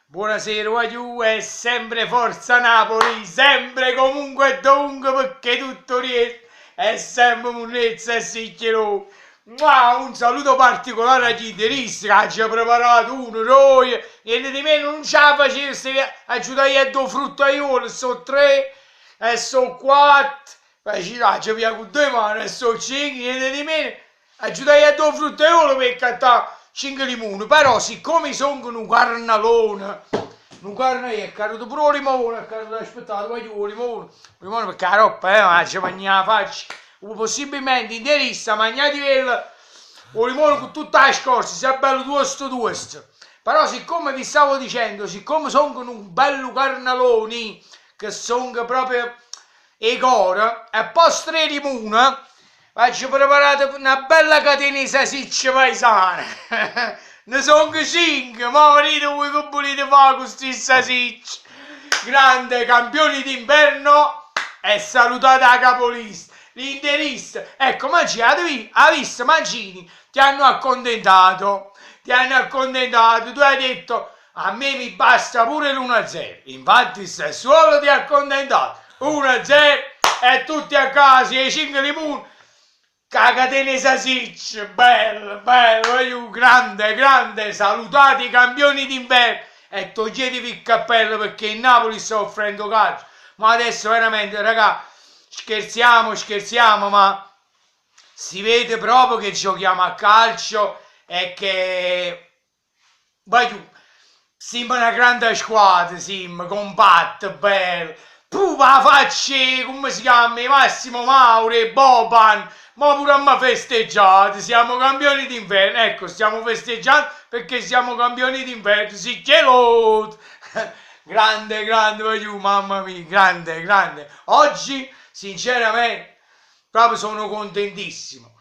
Buonasera, Waiu, è sempre Forza Napoli, sempre comunque e dovunque perché tutto riesce, è sempre Munnezza e Sicchiero. Un saluto particolare agli interisti che ci ha preparato uno, Roy, niente di meno, non ce la facesse aiutare a due fruttaioli, sono tre, e sono quattro, ci via con due mani, e sono cinque, niente di meno, aiutare a due fruttaioli per cattare 5 limoni, però siccome sono un carnalone, non carne è caro pure il limone, è caro aspettato, voglio il limone perché la roba ci mangia la faccia, possibilmente interista, mangiati il limone con tutta la scorza, sia bello tosto, però siccome vi stavo dicendo, siccome sono un bello carnaloni, che sono proprio e cora, e poi 3 limoni, faccio preparare una bella catena di salsicce paesane. Ne sono 5, ma vedete voi che volete fare con questi salsicce. Grande campioni d'inverno e salutate la capolista, l'interista. Ecco, Mancini, ha visto Mancini, ti hanno accontentato, tu hai detto a me mi basta pure l'1-0. Infatti Sassuolo ti ha accontentato, 1-0 e tutti a casa, e 5 limoni. Cagatene Sasicci, bello, grande, salutate i campioni d'inverno e toglietevi il cappello perché il Napoli sta offrendo calcio, ma adesso veramente, raga, scherziamo, ma si vede proprio che giochiamo a calcio e che, siamo una grande squadra, siamo compatta, bello, la faccia, come si chiama, Massimo Mauri, Boban, ma pure a me festeggiate, siamo campioni d'inverno, ecco, stiamo festeggiando perché siamo campioni d'inverno, sì, che lo... grande, mamma mia, grande, oggi, sinceramente, proprio sono contentissimo,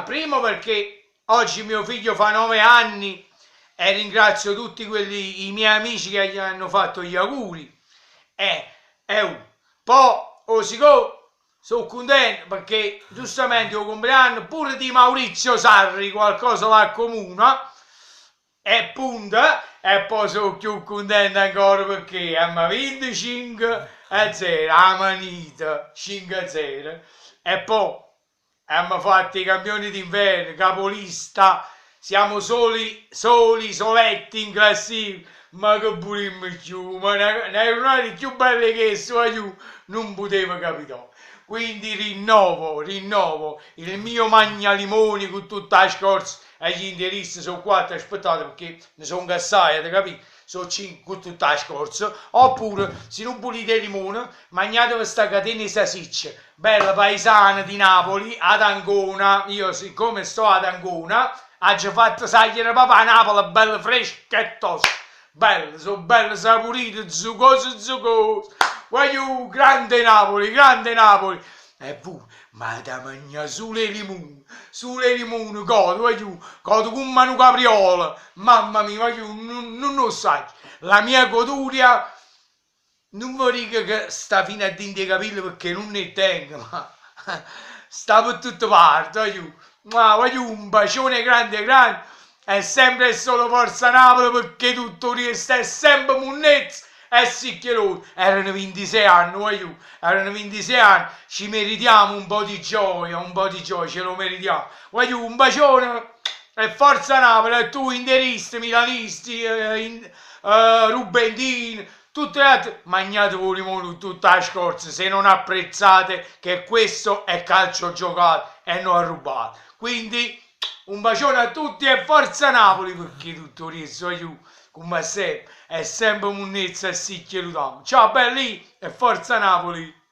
primo perché oggi mio figlio fa 9 anni e ringrazio tutti i miei amici che gli hanno fatto gli auguri, poi, sono contento perché giustamente il compleanno pure di Maurizio Sarri qualcosa la accomuna e punta, e poi sono più contento ancora perché abbiamo vinto 5-0, a manita 5-0 e poi abbiamo fatto i campioni d'inverno, capolista, siamo soletti in classifica, ma che bulimmo più, ma ne giornate più belle che su non poteva capitare. Quindi rinnovo il mio magnalimoni con tutta la scorza agli interisti, sono 4, aspettate perché ne sono gassati, capito? Sono 5 con tutta la scorza, oppure se non volete il limone, mangiate questa catena di salsicce, bella paesana di Napoli, ad Ancona, io siccome sto ad Ancona, ho già fatto sagliere papà a Napoli, bella fresca e tosta, bella, sono belle saporite, zuccoso, voglio grande Napoli, e pure, ma da mangiare sulle limoni, godo con mano capriola, mamma mia, voglio, non lo sai, la mia goduria, non vorrei che sta fino a dentro i capelli perché non ne tengo, ma sta per tutte parti, voglio un bacione grande, è sempre e solo Forza Napoli perché tutto resta è sempre Munnezza e Sicchiero. Erano 26 anni, ci meritiamo un po' di gioia, ce lo meritiamo. Un bacione e Forza Napoli, e tu interisti, milanisti, Rubentini, tutte le altre, mangiate voi limone tutta la scorza se non apprezzate che questo è calcio giocato e non rubato. Quindi un bacione a tutti e Forza Napoli perché tutto riesco io, come sempre, è sempre Munnezza e Sicchiero. Ciao belli e Forza Napoli!